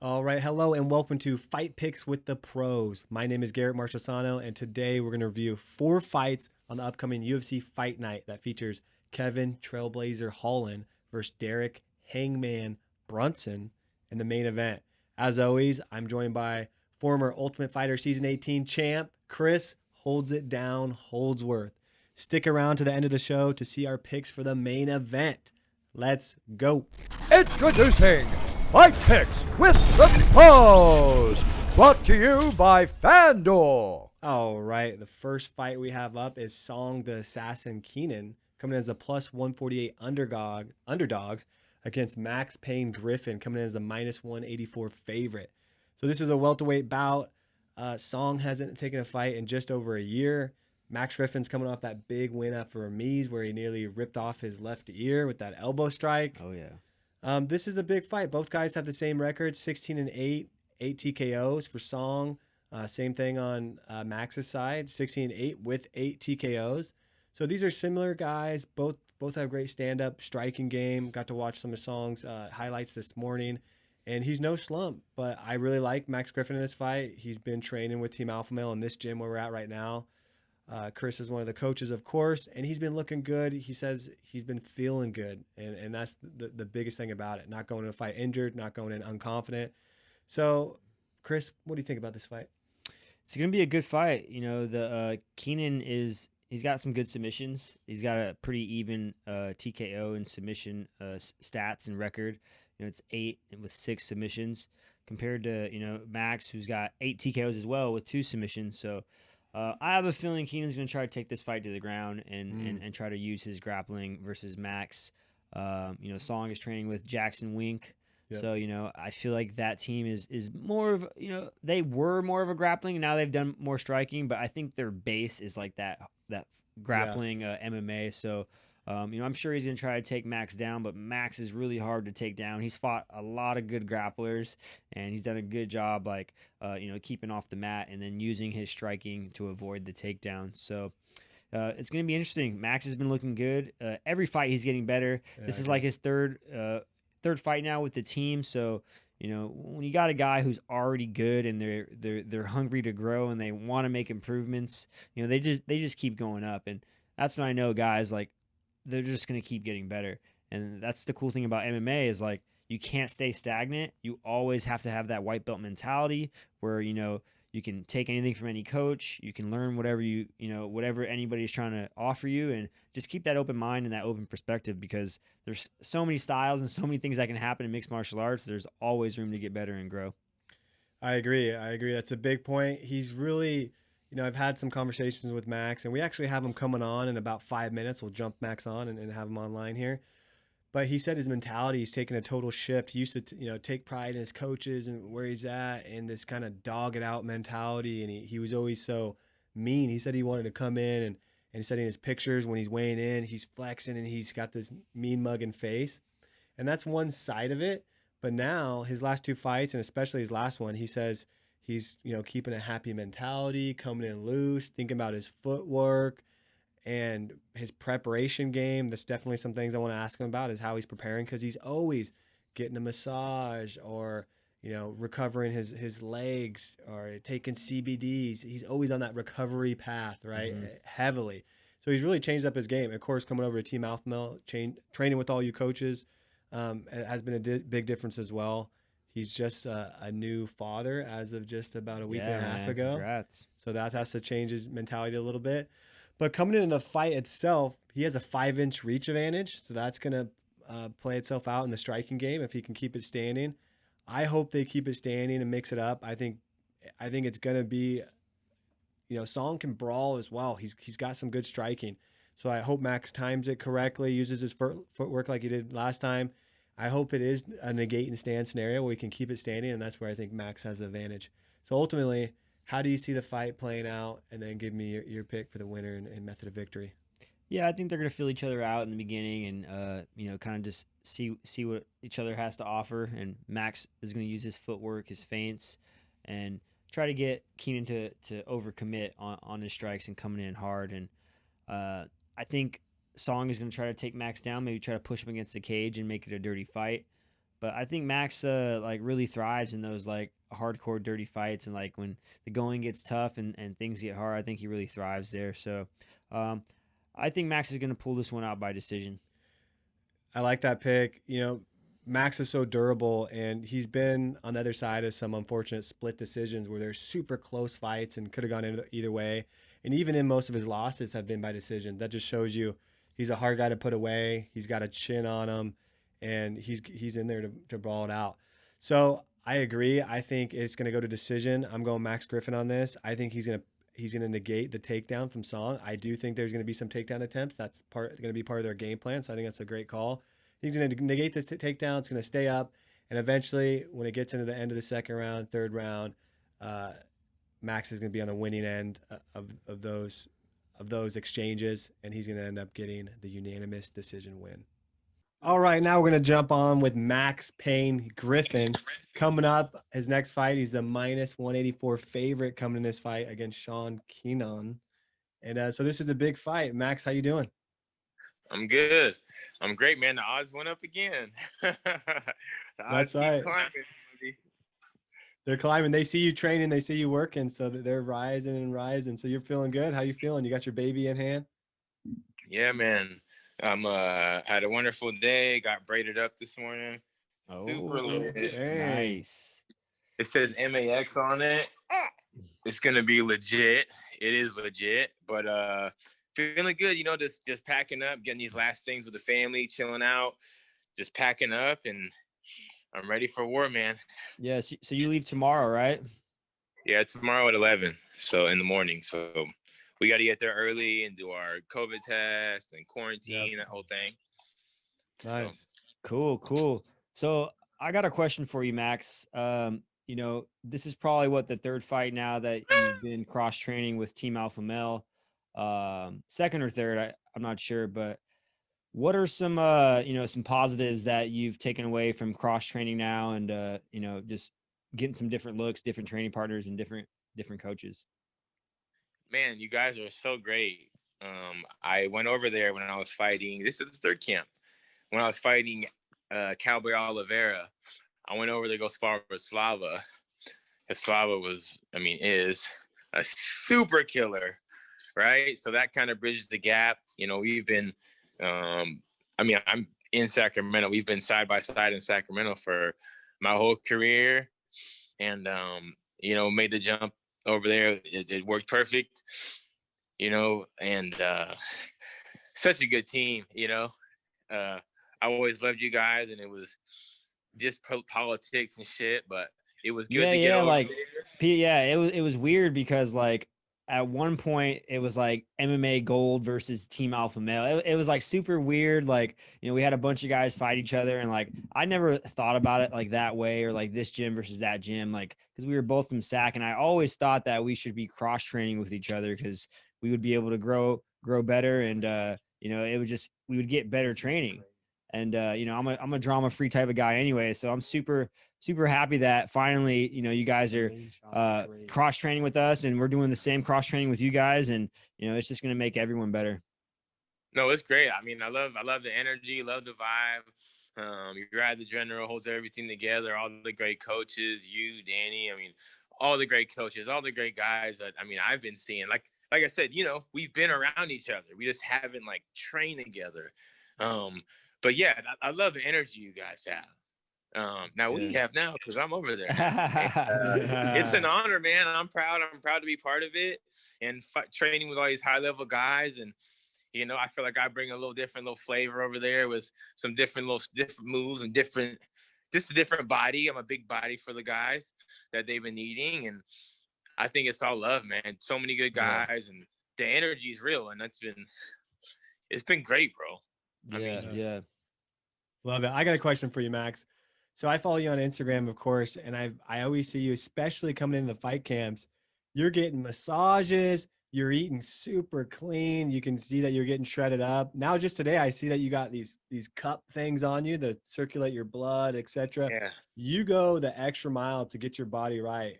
All right, hello and welcome to Fight Picks with the Pros. My name is Garrett Marchesano, and today we're going to review 4 fights on the upcoming UFC Fight Night that features Kevin Trailblazer Holland versus Derek Hangman Brunson in the main event. As always, I'm joined by former Ultimate Fighter Season 18 champ Chris Holds It Down Holdsworth. Stick around to the end of the show to see our picks for the main event. Let's go. Introducing Fight Picks with the Pros, brought to you by FanDuel. All right, the first fight we have up is Song the Assassin Kenan coming in as a plus 148 underdog against Max Payne Griffin coming in as a minus 184 favorite. So this is a welterweight bout. Song hasn't taken a fight in just over a year. Max Griffin's coming off that big win after Remise where he nearly ripped off his left ear with that elbow strike. Oh, yeah. This is a big fight. Both guys have the same record, 16-8, 8 TKOs for Song. Same thing on Max's side, 16-8 with 8 TKOs. So these are similar guys. Both have great stand-up striking game. Got to watch some of Song's highlights this morning, and he's no slump. But I really like Max Griffin in this fight. He's been training with Team Alpha Male in this gym where we're at right now. Chris is one of the coaches, of course, and he's been looking good. He says he's been feeling good, and that's the biggest thing about it. Not going in a fight injured, not going in unconfident. So, Chris, what do you think about this fight? It's going to be a good fight. You know, the Kenan he's got some good submissions. He's got a pretty even TKO and submission stats and record. You know, it's 8 with 6 submissions compared to, Max, who's got 8 TKOs as well with 2 submissions. So, I have a feeling Kenan's going to try to take this fight to the ground and try to use his grappling versus Max. Song is training with Jackson Wink. Yep. So, I feel like that team is more of, they were more of a grappling. And now they've done more striking, but I think their base is like that grappling MMA. So, I'm sure he's going to try to take Max down, but Max is really hard to take down. He's fought a lot of good grapplers, and he's done a good job, keeping off the mat and then using his striking to avoid the takedown. So it's going to be interesting. Max has been looking good. Every fight he's getting better. Yeah, this is like his third fight now with the team. So, when you got a guy who's already good and they're hungry to grow and they want to make improvements, they just keep going up. And that's when I know guys they're just going to keep getting better. And that's the cool thing about MMA is you can't stay stagnant. You always have to have that white belt mentality where, you can take anything from any coach. You can learn whatever whatever anybody's trying to offer you, and just keep that open mind and that open perspective, because there's so many styles and so many things that can happen in mixed martial arts. There's always room to get better and grow. I agree. That's a big point. He's really, I've had some conversations with Max, and we actually have him coming on in about 5 minutes. We'll jump Max on and have him online here. But he said his mentality is taking a total shift. He used to, take pride in his coaches and where he's at and this kind of dog it out mentality. And he was always so mean. He said he wanted to come in and he said in his pictures when he's weighing in, he's flexing and he's got this mean mugging face. And that's one side of it. But now his last 2 fights, and especially his last one, he says he's, keeping a happy mentality, coming in loose, thinking about his footwork and his preparation game. That's definitely some things I want to ask him about, is how he's preparing, because he's always getting a massage or, recovering his legs or taking CBDs. He's always on that recovery path, right? Mm-hmm. Heavily. So he's really changed up his game. Of course, coming over to Team Alpha Male, training with all you coaches has been a big difference as well. He's just a new father as of just about a week and a half ago. Congrats. So that has to change his mentality a little bit. But coming into the fight itself, he has a 5-inch reach advantage. So that's going to play itself out in the striking game if he can keep it standing. I hope they keep it standing and mix it up. I think it's going to be, Song can brawl as well. He's got some good striking. So I hope Max times it correctly, uses his footwork like he did last time. I hope it is a negate and stand scenario where we can keep it standing, and that's where I think Max has the advantage. So ultimately, how do you see the fight playing out? And then give me your pick for the winner and method of victory. Yeah, I think they're going to feel each other out in the beginning and, kind of just see what each other has to offer. And Max is going to use his footwork, his feints, and try to get Kenan to overcommit on his strikes and coming in hard. And I think Song is going to try to take Max down, maybe try to push him against the cage and make it a dirty fight. But I think Max like really thrives in those like hardcore dirty fights, and like when the going gets tough and things get hard, I think he really thrives there. So um, I think Max is going to pull this one out by decision. I like that pick. Max is so durable, and he's been on the other side of some unfortunate split decisions where there's super close fights and could have gone either way. And even in most of his losses have been by decision. That just shows you he's a hard guy to put away. He's got a chin on him, and he's in there to brawl it out. So I agree. I think it's going to go to decision. I'm going Max Griffin on this. I think he's gonna negate the takedown from Song. I do think there's going to be some takedown attempts. That's going to be part of their game plan. So I think that's a great call. He's going to negate the takedown. It's going to stay up, and eventually, when it gets into the end of the second round, third round, Max is going to be on the winning end of those exchanges, and he's going to end up getting the unanimous decision win. All right, now we're going to jump on with Max Payne Griffin. Coming up, his next fight, he's a minus 184 favorite coming in this fight against Sean Kenan. And so this is a big fight. Max, how you doing? I'm good. I'm great, man. The odds went up again. The odds keep climbing, buddy. They're climbing. They see you training. They see you working. So they're rising and rising. So you're feeling good. How you feeling? You got your baby in hand? Yeah, man. I'm had a wonderful day. Got braided up this morning. Super lit. Nice. It says MAX on it. It's gonna be legit. It is legit, but feeling good, just packing up, getting these last things with the family, chilling out, just packing up, and I'm ready for war, man. Yeah, so you leave tomorrow, right? Yeah, tomorrow at 11, so in the morning. So we got to get there early and do our COVID test and quarantine, that whole thing. Nice. So. Cool. So I got a question for you, Max. This is probably the third fight now that you've been cross-training with Team Alpha Male. Second or third, I'm not sure, but what are some some positives that you've taken away from cross training now, and just getting some different looks, different training partners, and different coaches? Man, you guys are so great. I went over there when I was fighting. This is the third camp. When I was fighting Cowboy Oliveira, I went over to go spar with Slava. Slava is a super killer. Right. So that kind of bridges the gap. We've been, I'm in Sacramento. We've been side by side in Sacramento for my whole career, and, made the jump over there. It worked perfect, and such a good team, I always loved you guys, and it was just politics and shit, but it was good to get over there. Yeah, it was weird because like, at one point it was like MMA Gold versus Team Alpha Male. It was like super weird. Like, we had a bunch of guys fight each other, and like, I never thought about it like that way, or like this gym versus that gym, like, because we were both from SAC, and I always thought that we should be cross training with each other because we would be able to grow better, and it would just, we would get better training. And I'm a drama free type of guy anyway, so I'm super happy that finally you guys are cross training with us, and we're doing the same cross training with you guys, and it's just going to make everyone better. No, it's great. I love the energy, love the vibe. Your guy, the general, holds everything together. All the great coaches, you, Danny. All the great coaches, all the great guys that I've been seeing. Like I said, we've been around each other. We just haven't like trained together. But yeah, I love the energy you guys have. Now we have now because I'm over there. It's an honor, man. I'm proud. I'm proud to be part of it and training with all these high level guys. And I feel like I bring a little flavor over there with some different moves and just a different body. I'm a big body for the guys that they've been needing, and I think it's all love, man. So many good guys, and the energy is real, and it's been great, bro. Yeah. Love it. I got a question for you, Max. So I follow you on Instagram, of course, and I always see you, especially coming into the fight camps. You're getting massages. You're eating super clean. You can see that you're getting shredded up. Now, just today, I see that you got these cup things on you that circulate your blood, etc. Yeah. You go the extra mile to get your body right.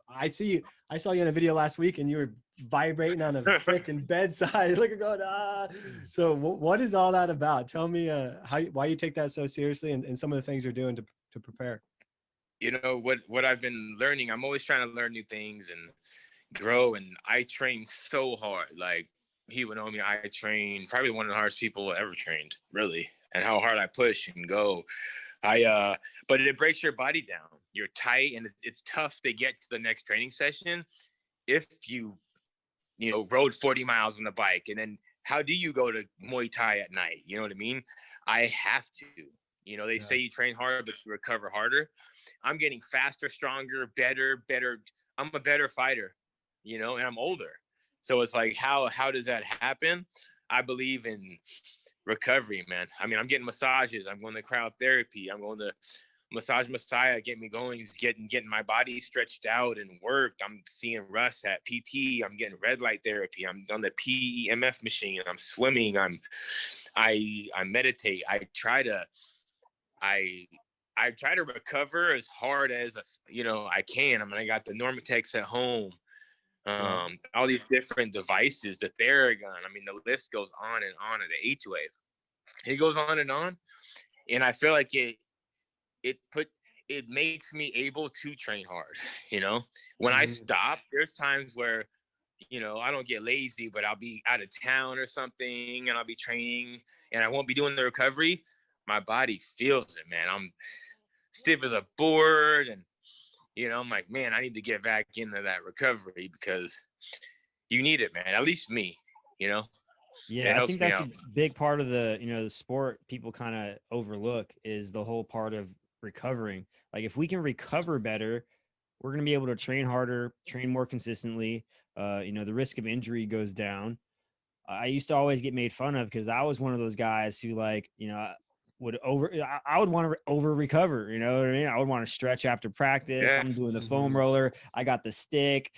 I saw you in a video last week, and you were vibrating on a freaking bedside. Look at going, ah. So what is all that about? Tell me why you take that so seriously, and some of the things you're doing to prepare? You know what I've been learning. I'm always trying to learn new things and grow. And I train so hard. Like he would know me. I train probably one of the hardest people ever trained, really, and how hard I push and go. But it breaks your body down. You're tight, and it's tough to get to the next training session if you rode 40 miles on the bike, and then how do you go to Muay Thai at night? You know what I mean? I have to. They say you train hard, but you recover harder. I'm getting faster, stronger, better. I'm a better fighter, and I'm older. So it's like, how does that happen? I believe in recovery, man. I mean, I'm getting massages. I'm going to cryotherapy. I'm going to Massage Messiah, get me going. Is getting my body stretched out and worked. I'm seeing Russ at PT. I'm getting red light therapy. I'm on the PEMF machine. I'm swimming. I meditate. I try to recover as hard as I can. I mean, I got the Normatex at home. All these different devices, the Theragun. I mean, the list goes on and on. And the H-Wave, it goes on, and I feel like it makes me able to train hard. When I stop, there's times where I don't get lazy, but I'll be out of town or something, and I'll be training, and I won't be doing the recovery. My body feels it, man. I'm stiff as a board, and I'm like, man, I need to get back into that recovery because you need it, man. At least me, Yeah, I think that's a big part of the sport people kind of overlook is the whole part of recovering. Like if we can recover better, we're going to be able to train harder, train more consistently. The risk of injury goes down. I used to always get made fun of because I was one of those guys who I would want to over recover. You know what I mean? I would want to stretch after practice. Yeah. I'm doing the foam roller. I got the stick,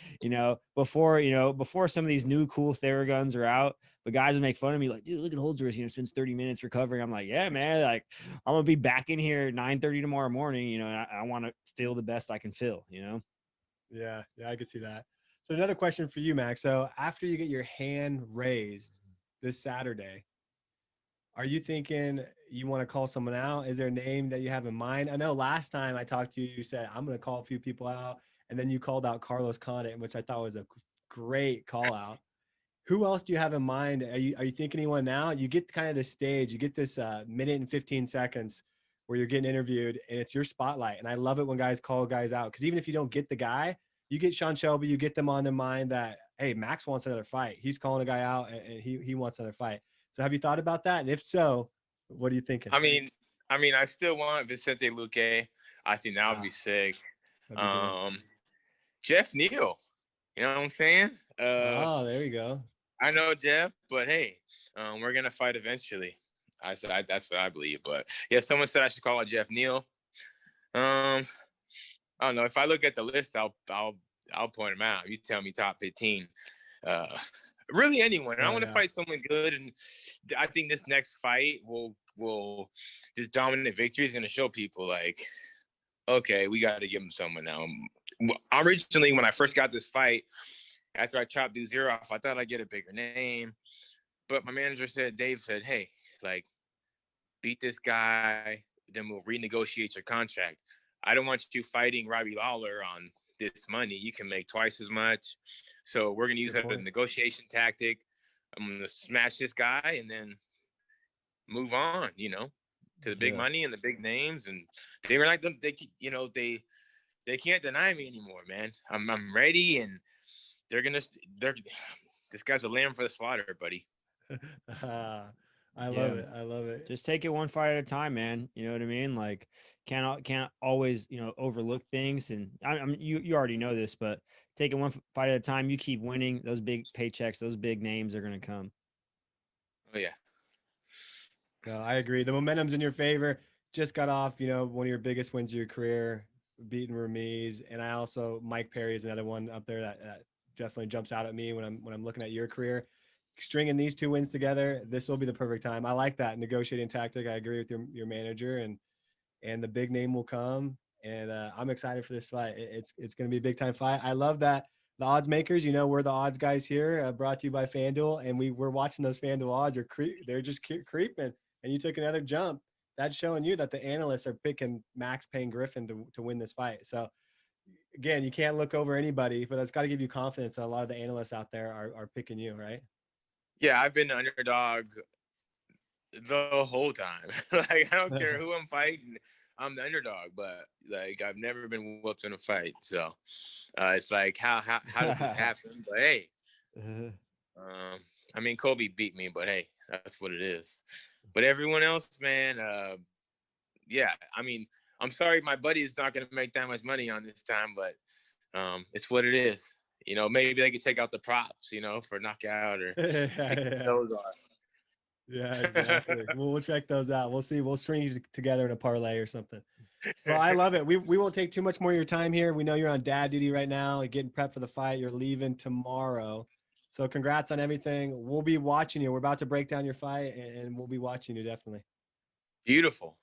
before some of these new cool Theraguns are out, but guys would make fun of me like, dude, look at Holdsworth, spends 30 minutes recovering. I'm like, yeah, man, like I'm going to be back in here 9:30 tomorrow morning, and I want to feel the best I can feel, Yeah, I could see that. So another question for you, Max. So after you get your hand raised this Saturday, are you thinking you want to call someone out? Is there a name that you have in mind? I know last time I talked to you, you said, I'm going to call a few people out. And then you called out Carlos Condit, which I thought was a great call out. Who else do you have in mind? Are you thinking anyone now? You get kind of this stage, you get this minute and 15 seconds where you're getting interviewed and it's your spotlight. And I love it when guys call guys out, because even if you don't get the guy, you get Sean Shelby, you get them on their mind that, hey, Max wants another fight. He's calling a guy out and he wants another fight. So have you thought about that? And if so, what are you thinking? I mean, I still want Vicente Luque. I think that would be sick. Jeff Neal, you know what I'm saying? There you go. I know Jeff, but hey, we're gonna fight eventually. That's what I believe. But yeah, someone said I should call out Jeff Neal. I don't know. If I look at the list, I'll point them out. You tell me top 15. Really anyone. I want to fight someone good, and I think this next fight will this dominant victory is going to show people like, okay, we got to give them someone now. Originally, when I first got this fight, after I chopped Zero off, I thought I'd get a bigger name, but my manager said, Dave said, hey, like, beat this guy, then we'll renegotiate your contract. I don't want you fighting Robbie Lawler on this money. You can make twice as much. So we're going to use that as a negotiation tactic. I'm going to smash this guy and then move on, to the big money and the big names. And they were like, they can't deny me anymore, man. I'm ready, and this guy's a lamb for the slaughter, buddy. I love it. I love it. Just take it one fight at a time, man. You know what I mean? Like can't always, overlook things. And you already know this, but take it one fight at a time. You keep winning, those big paychecks, those big names are going to come. Oh yeah. No, I agree. The momentum's in your favor. Just got off, one of your biggest wins of your career, beating Ramiz. And I also, Mike Perry is another one up there that definitely jumps out at me when I'm looking at your career. Stringing these two wins together, this will be the perfect time. I like that negotiating tactic. I agree with your manager, and the big name will come. And I'm excited for this fight. It's going to be a big time fight. I love that the odds makers, we're the odds guys here, brought to you by FanDuel, and we're watching those FanDuel odds they're just creeping. And you took another jump. that's showing you that the analysts are picking Max Payne Griffin to win this fight. So again, you can't look over anybody, but that's got to give you confidence that a lot of the analysts out there are picking you, right? Yeah, I've been the underdog the whole time. Like, I don't care who I'm fighting, I'm the underdog. But like, I've never been whooped in a fight. So it's like, how does this happen? But hey, I mean, Kobe beat me, but hey, that's what it is. But everyone else, man, yeah, I mean, I'm sorry my buddy is not going to make that much money on this time, but it's what it is. You know, maybe they could check out the props, you know, for knockout or see what those are. Yeah, exactly. We'll check those out. We'll see. We'll string you together in a parlay or something. Well, I love it. We won't take too much more of your time here. We know you're on dad duty right now, like getting prepped for the fight. You're leaving tomorrow. So congrats on everything. We'll be watching you. We're about to break down your fight, and we'll be watching you definitely. Beautiful.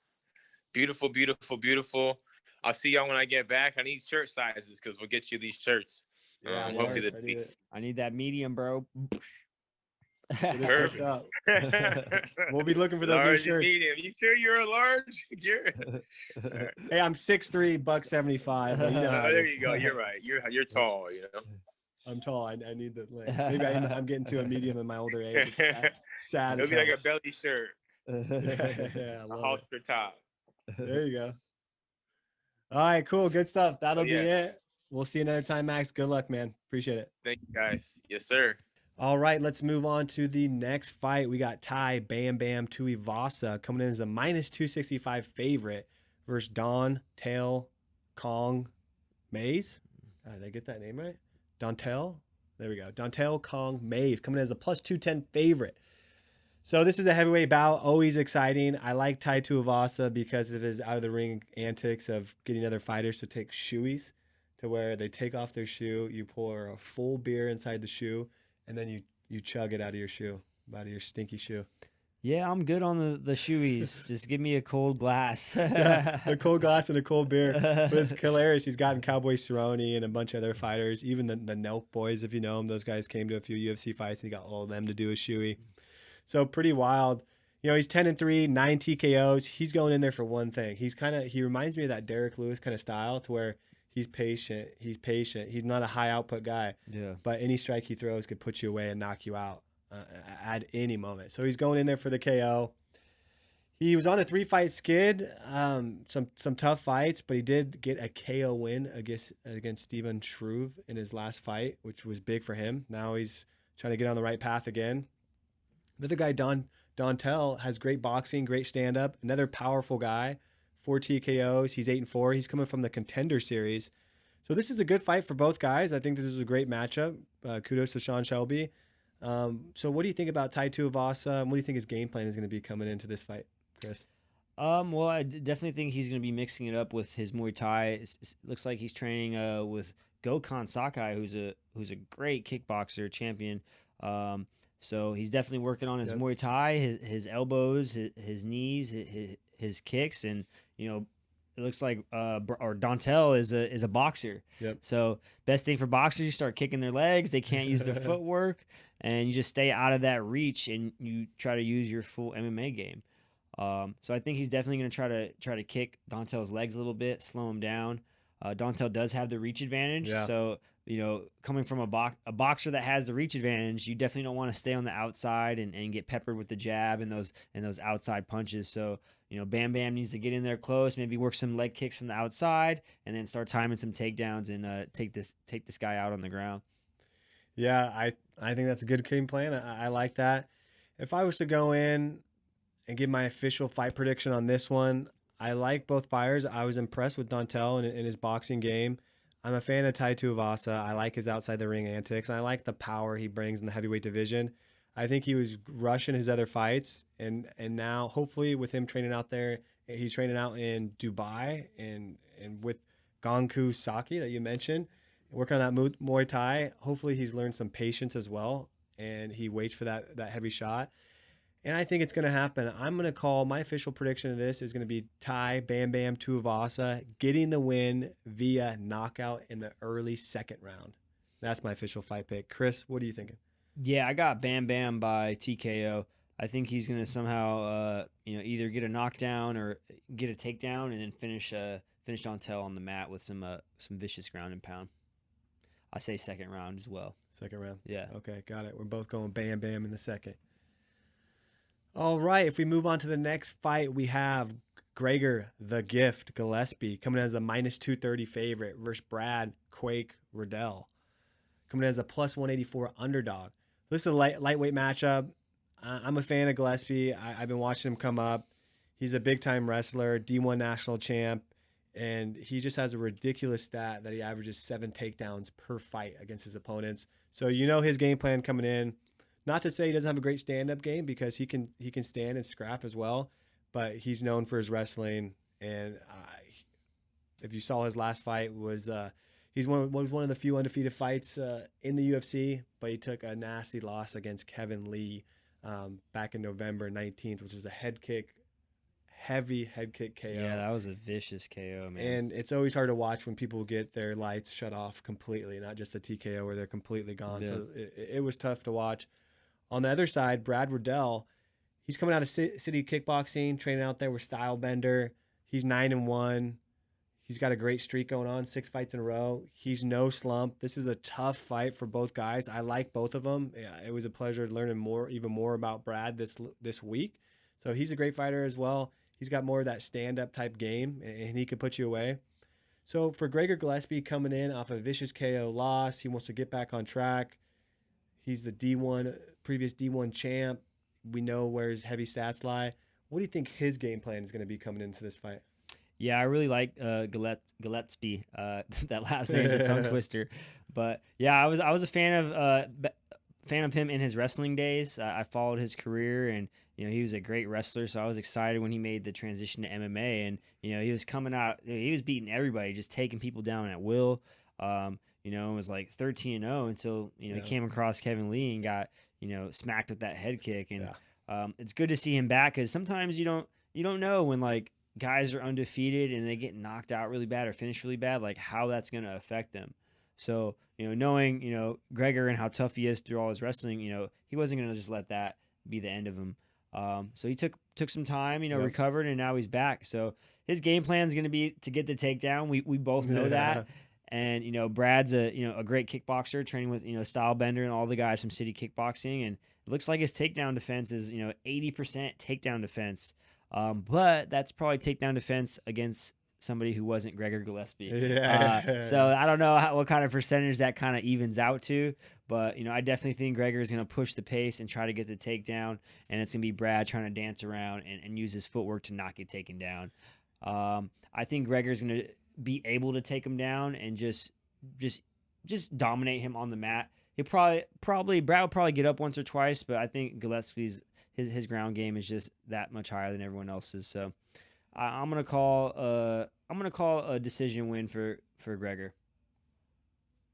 Beautiful, beautiful, beautiful. I'll see y'all when I get back. I need shirt sizes because we'll get you these shirts. Yeah, Hopefully I need that medium, bro. Perfect. Up. We'll be looking for those new shirts. Medium. You sure you're a large? Hey, I'm 6'3", $175. But you know there you go. You're right. You're tall. You know. I'm tall. I need the length. Maybe I'm getting to a medium in my older age. It's sad. It'll be like a belly shirt. Yeah, a halter top. There you go. All right, cool. Good stuff. That'll be it. We'll see you another time, Max. Good luck, man. Appreciate it. Thank you, guys. Yes, sir. All right, let's move on to the next fight. We got Tai Bam Bam Tuivasa coming in as a -265 favorite versus Donte Kong Mays. Did I get that name right? Donte? There we go. Donte Kong Mays coming in as a +210 favorite. So this is a heavyweight bout, always exciting. I like Tai Tuivasa because of his out-of-the-ring antics of getting other fighters to take shoeies, to where they take off their shoe, you pour a full beer inside the shoe, and then you chug it out of your shoe, out of your stinky shoe. Yeah, I'm good on the shoeies. Just give me a cold glass. Yeah, a cold glass and a cold beer. But it's hilarious. He's gotten Cowboy Cerrone and a bunch of other fighters, even the Nelk boys, if you know them. Those guys came to a few UFC fights, and he got all of them to do a shoey. So pretty wild. You know, he's 10-3, 9 TKOs. He's going in there for one thing. He reminds me of that Derek Lewis kind of style, to where he's patient. He's not a high output guy. Yeah. But any strike he throws could put you away and knock you out at any moment. So he's going in there for the KO. He was on a 3-fight skid, some tough fights, but he did get a KO win against Steven Struve in his last fight, which was big for him. Now he's trying to get on the right path again. The other guy, Donte, has great boxing, great stand-up. Another powerful guy, 4 TKOs. He's 8-4. He's coming from the Contender Series. So this is a good fight for both guys. I think this is a great matchup. Kudos to Sean Shelby. So what do you think about Tai Tuivasa? What do you think his game plan is going to be coming into this fight, Chris? Well, I definitely think he's going to be mixing it up with his Muay Thai. It looks like he's training with Gokhan Sakai, who's a great kickboxer champion. So he's definitely working on his Muay Thai, his elbows, his knees, his kicks, and you know, it looks like Donte is a boxer. Yep. So best thing for boxers, you start kicking their legs. They can't use their footwork, and you just stay out of that reach, and you try to use your full MMA game. So I think he's definitely going to try to kick Dontel's legs a little bit, slow him down. Donte does have the reach advantage, so you know, coming from a boxer that has the reach advantage, you definitely don't want to stay on the outside and get peppered with the jab and those outside punches. So you know, Bam Bam needs to get in there close, maybe work some leg kicks from the outside, and then start timing some takedowns and take this guy out on the ground. Yeah, I think that's a good game plan. I like that. If I was to go in and give my official fight prediction on this one, I like both fighters. I was impressed with Donte and his boxing game. I'm a fan of Tai Tuivasa. I like his outside the ring antics. I like the power he brings in the heavyweight division. I think he was rushing his other fights, and now hopefully with him training out there, he's training out in Dubai and with Gongku Saki that you mentioned, working on that Muay Thai. Hopefully he's learned some patience as well, and he waits for that heavy shot. And I think it's going to happen. I'm going to call my official prediction of this is going to be Tai Bam Bam Tuivasa getting the win via knockout in the early second round. That's my official fight pick. Chris, what are you thinking? Yeah, I got Bam Bam by TKO. I think he's gonna somehow, either get a knockdown or get a takedown, and then finish Donte on the mat with some vicious ground and pound. I say second round as well. Second round. Yeah. Okay, got it. We're both going bam bam in the second. All right, if we move on to the next fight, we have Gregor the Gift Gillespie coming in as a -230 favorite versus Brad Quake Riddell coming in as a +184 underdog. This is a lightweight matchup. I'm a fan of Gillespie. I've been watching him come up. He's a big-time wrestler, D1 national champ, and he just has a ridiculous stat that he averages 7 takedowns per fight against his opponents. So you know his game plan coming in. Not to say he doesn't have a great stand-up game, because he can stand and scrap as well, but he's known for his wrestling. And if you saw his last fight, was one of the few undefeated fights in the UFC, but he took a nasty loss against Kevin Lee back in November 19th, which was a heavy head kick KO. Yeah, that was a vicious KO, man. And it's always hard to watch when people get their lights shut off completely, not just the TKO where they're completely gone. Yeah. So it was tough to watch. On the other side, Brad Riddell, he's coming out of City Kickboxing, training out there with Stylebender. He's 9-1. He's got a great streak going on, 6 fights in a row. He's no slump. This is a tough fight for both guys. I like both of them. Yeah, it was a pleasure learning even more about Brad this week. So he's a great fighter as well. He's got more of that stand-up type game, and he could put you away. So for Gregor Gillespie coming in off a vicious KO loss, he wants to get back on track. He's the previous D1 champ. We know where his heavy stats lie. What do you think his game plan is going to be coming into this fight? Yeah, I really like Gillespie. That last name's a tongue twister, but yeah, I was a fan of him in his wrestling days. I followed his career, and he was a great wrestler. So I was excited when he made the transition to MMA, and he was coming out. He was beating everybody, just taking people down at will. It was like 13-0 until he came across Kevin Lee and got smacked with that head kick. And it's good to see him back, because sometimes you don't know when like guys are undefeated and they get knocked out really bad or finish really bad, like how that's going to affect them. So, knowing, Gregor and how tough he is through all his wrestling, he wasn't going to just let that be the end of him. So he took some time, recovered, and now he's back. So his game plan is going to be to get the takedown. We both know that. And, Brad's a great kickboxer, training with, Stylebender and all the guys from City Kickboxing. And it looks like his takedown defense is, 80% takedown defense. But that's probably takedown defense against somebody who wasn't Gregor Gillespie. Yeah. So I don't know what kind of percentage that kind of evens out to, but I definitely think Gregor is going to push the pace and try to get the takedown, and it's going to be Brad trying to dance around and use his footwork to not get taken down. I think Gregor is going to be able to take him down and just dominate him on the mat. He Brad will probably get up once or twice, but I think Gillespie's his ground game is just that much higher than everyone else's. So I'm gonna call a decision win for Gregor.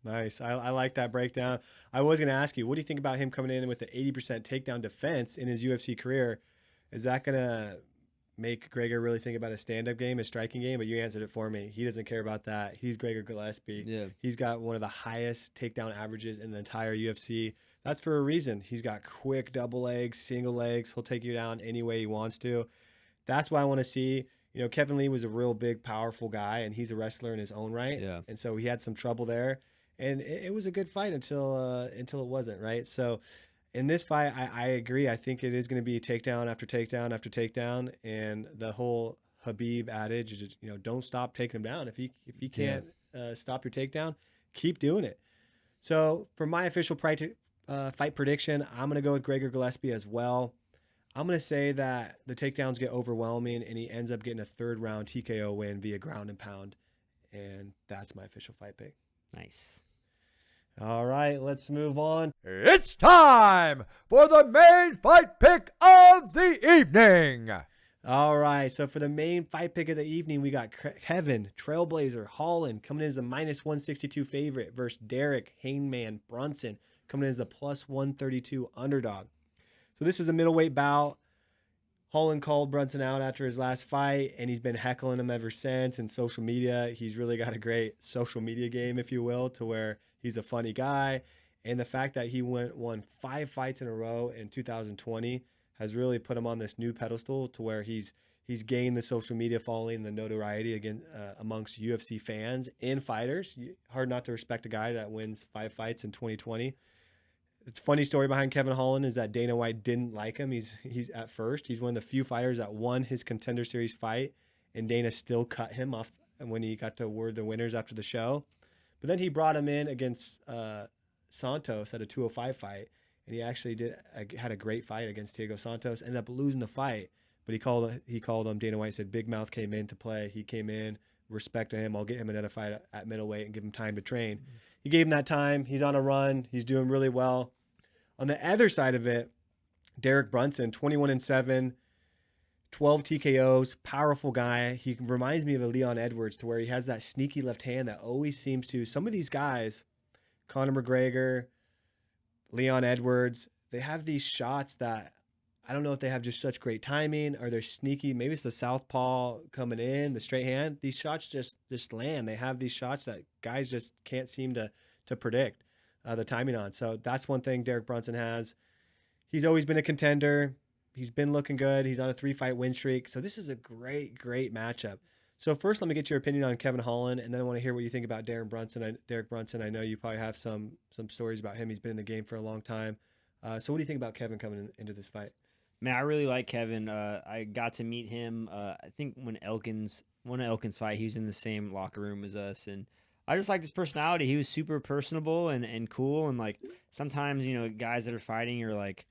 Nice. I like that breakdown. I was going to ask you, what do you think about him coming in with the 80% takedown defense in his UFC career? Is that going to make Gregor really think about his stand-up game, his striking game? But you answered it for me. He doesn't care about that. He's Gregor Gillespie. Yeah. He's got one of the highest takedown averages in the entire UFC. That's for a reason. He's got quick double legs, single legs. He'll take you down any way he wants to. That's what I want to see. Kevin Lee was a real big, powerful guy, and he's a wrestler in his own right. Yeah. And so he had some trouble there. And it was a good fight until it wasn't, right? So in this fight, I agree. I think it is going to be takedown after takedown after takedown. And the whole Habib adage is just, don't stop taking him down. If you can't stop your takedown, keep doing it. So for my official fight prediction, I'm going to go with Gregor Gillespie as well. I'm going to say that the takedowns get overwhelming and he ends up getting a 3rd round TKO win via ground and pound. And that's my official fight pick. Nice. All right, let's move on. It's time for the main fight pick of the evening. All right, so for the main fight pick of the evening, we got Kevin, Trailblazer, Holland coming in as a -162 favorite versus Derek, Hangman, Brunson coming in as a +132 underdog. So this is a middleweight bout. Holland called Brunson out after his last fight, and he's been heckling him ever since in social media. He's really got a great social media game, if you will, to where he's a funny guy. And the fact that he won 5 fights in a row in 2020 has really put him on this new pedestal to where he's gained the social media following and the notoriety again amongst UFC fans and fighters. Hard not to respect a guy that wins 5 fights in 2020. It's a funny story behind Kevin Holland is that Dana White didn't like him. He's at first. He's one of the few fighters that won his Contender Series fight, and Dana still cut him off when he got to award the winners after the show. But then he brought him in against Santos at a 205 fight, and he actually had a great fight against Thiago Santos. Ended up losing the fight, but he called him. Dana White said Big Mouth came in to play. He came in, respected him. I'll get him another fight at middleweight and give him time to train. Mm-hmm. He gave him that time. He's on a run. He's doing really well. On the other side of it, Derek Brunson, 21-7, 12 TKOs, powerful guy. He reminds me of a Leon Edwards to where he has that sneaky left hand that always seems to. Some of these guys, Conor McGregor, Leon Edwards, they have these shots that I don't know if they have just such great timing or they're sneaky. Maybe it's the southpaw coming in, the straight hand. These shots just land. They have these shots that guys just can't seem to predict the timing on. So that's one thing Derek Brunson has. He's always been a contender. He's been looking good. He's on a 3-fight win streak. So this is a great matchup. So first, let me get your opinion on Kevin Holland, and then I want to hear what you think about Derek Brunson. I know you probably have some stories about him. He's been in the game for a long time. So what do you think about Kevin coming into this fight? Man, I really like Kevin. I got to meet him. I think when Elkins fight, he was in the same locker room as us, and I just liked his personality. He was super personable and cool, and like sometimes guys that are fighting are like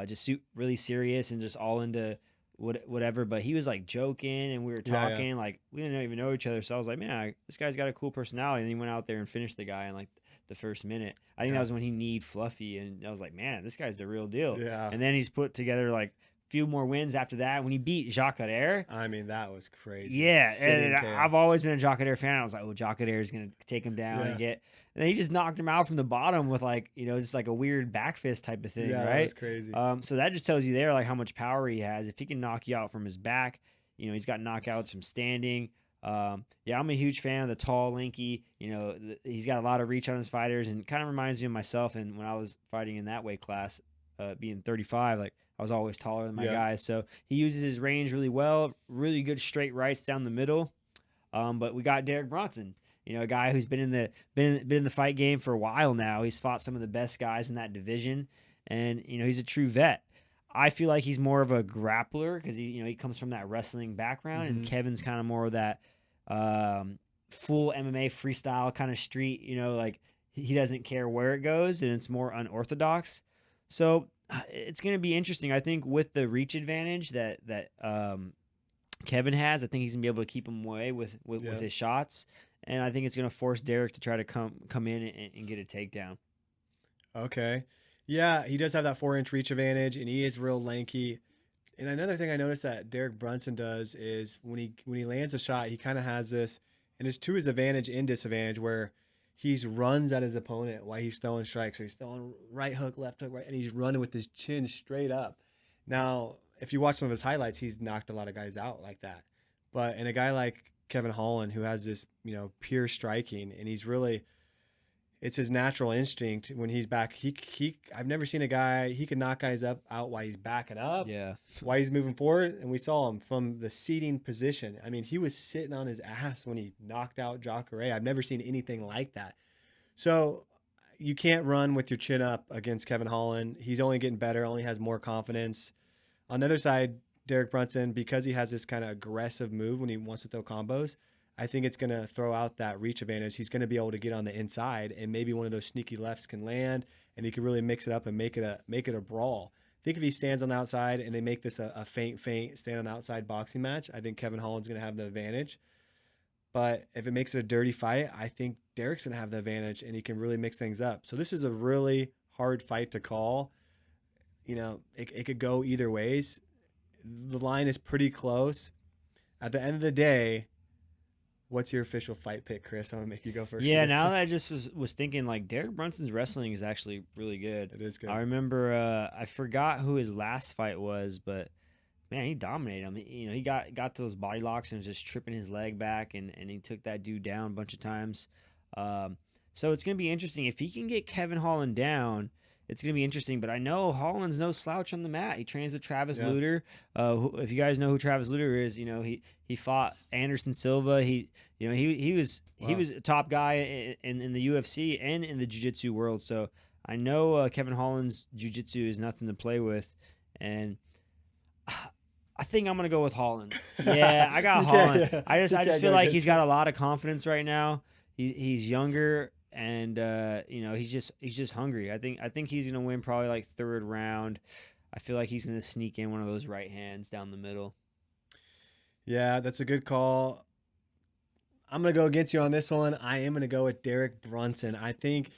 just really serious and just all into whatever. But he was like joking, and we were talking like we didn't even know each other. So I was like, man, this guy's got a cool personality. And he went out there and finished the guy in like the first minute. I think that was when he kneed Fluffy, and I was like, man, this guy's the real deal. Yeah. And then he's put together like a few more wins after that when he beat Jacques Adair. I mean, that was crazy. Yeah, and I've always been a Jacques Adair fan. I was like, oh, Jacques Adair is going to take him down and then he just knocked him out from the bottom with like, just like a weird back fist type of thing, right? That was crazy. So that just tells you there like how much power he has. If he can knock you out from his back, he's got knockouts from standing. I'm a huge fan of the tall, lanky. He's got a lot of reach on his fighters, and kind of reminds me of myself. And when I was fighting in that weight class, being 35, like I was always taller than my guys. So he uses his range really well. Really good straight rights down the middle. But we got Derek Brunson, a guy who's been in the fight game for a while now. He's fought some of the best guys in that division, and he's a true vet. I feel like he's more of a grappler because he comes from that wrestling background, and Kevin's kind of more of that full MMA freestyle kind of street. Like he doesn't care where it goes, and it's more unorthodox. So it's going to be interesting. I think with the reach advantage that Kevin has, I think he's gonna be able to keep him away with his shots, and I think it's gonna force Derek to try to come in and get a takedown. Okay. Yeah, he does have that 4-inch reach advantage, and he is real lanky. And another thing I noticed that Derek Brunson does is when he lands a shot, he kind of has this, and it's to his advantage and disadvantage, where he runs at his opponent while he's throwing strikes. So he's throwing right hook, left hook, right, and he's running with his chin straight up. Now, if you watch some of his highlights, he's knocked a lot of guys out like that. But in a guy like Kevin Holland, who has this, pure striking, and he's really, it's his natural instinct when he's back. I've never seen a guy, he can knock guys out while he's backing up. Yeah. While he's moving forward. And we saw him from the seating position. I mean, he was sitting on his ass when he knocked out Jacare. I've never seen anything like that. So you can't run with your chin up against Kevin Holland. He's only getting better, only has more confidence. On the other side, Derek Brunson, because he has this kind of aggressive move when he wants to throw combos, I think it's going to throw out that reach advantage. He's going to be able to get on the inside, and maybe one of those sneaky lefts can land, and he can really mix it up and make it a brawl. I think if he stands on the outside and they make this a feint stand on the outside boxing match, I think Kevin Holland's going to have the advantage. But if it makes it a dirty fight, I think Derek's going to have the advantage, and he can really mix things up. So this is a really hard fight to call. It could go either ways. The line is pretty close. At the end of the day, what's your official fight pick, Chris? I'm going to make you go first. Yeah, now that I just was thinking, like, Derek Brunson's wrestling is actually really good. It is good. I remember, I forgot who his last fight was, but, man, he dominated him. He got those body locks and was just tripping his leg back, and he took that dude down a bunch of times. So it's going to be interesting. If he can get Kevin Holland down, it's going to be interesting. But I know Holland's no slouch on the mat. He trains with Travis Yeah. Lutter. If you guys know who Travis Lutter is, you know he fought Anderson Silva. He was a top guy in the UFC and in the jiu-jitsu world. So I know Kevin Holland's jiu-jitsu is nothing to play with, and I think I'm gonna go with Holland. Yeah, I got Holland. Yeah. I You just can't feel go like against he's got a lot of confidence right now. He's younger, and he's just hungry. I think he's gonna win probably like third round. I feel like he's gonna sneak in one of those right hands down the middle. Yeah, that's a good call. I'm going to go against you on this one. I am going to go with Derek Brunson. I think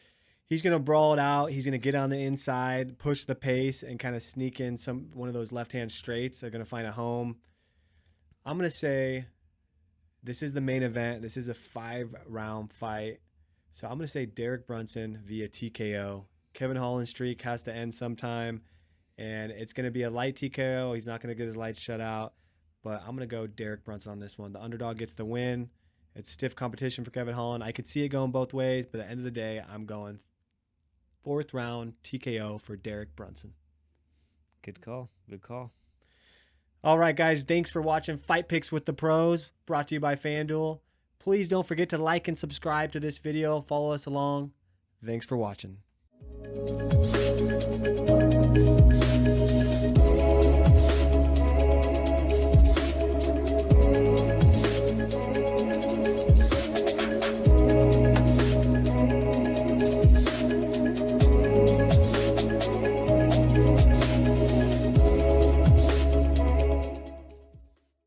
he's going to brawl it out. He's going to get on the inside, push the pace, and kind of sneak in one of those left-hand straights. They're going to find a home. I'm going to say this is the main event. This is a 5-round fight. So I'm going to say Derek Brunson via TKO. Kevin Holland's streak has to end sometime, and it's going to be a light TKO. He's not going to get his lights shut out, but I'm going to go Derek Brunson on this one. The underdog gets the win. It's stiff competition for Kevin Holland. I could see it going both ways, but at the end of the day, I'm going 4th round TKO for Derek Brunson. Good call. Good call. All right, guys. Thanks for watching Fight Picks with the Pros, brought to you by FanDuel. Please don't forget to like and subscribe to this video. Follow us along. Thanks for watching.